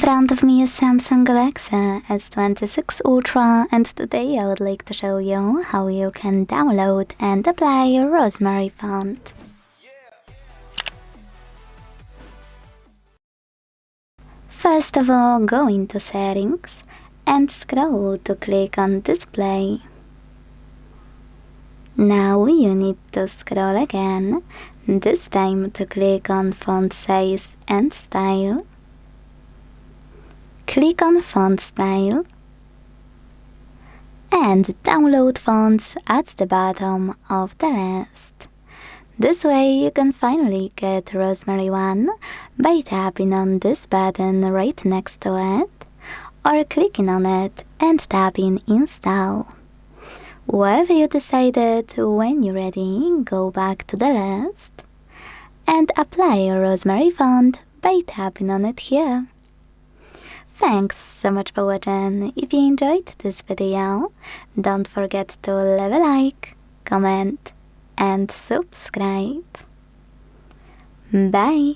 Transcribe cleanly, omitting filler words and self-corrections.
front of me is Samsung Galaxy S26 Ultra, and today I would like to show you how you can download and apply Rosemary font. First of all, go into Settings and scroll to click on Display. Now you need to scroll again, this time to click on Font Size and Style. Click on Font Style and download fonts at the bottom of the list. This way you can finally get Rosemary 1 by tapping on this button right next to it, or clicking on it and tapping Install. Whatever you decided, when you're ready, go back to the list and apply Rosemary font by tapping on it here. Thanks so much for watching. If you enjoyed this video, don't forget to leave a like, comment and subscribe. Bye!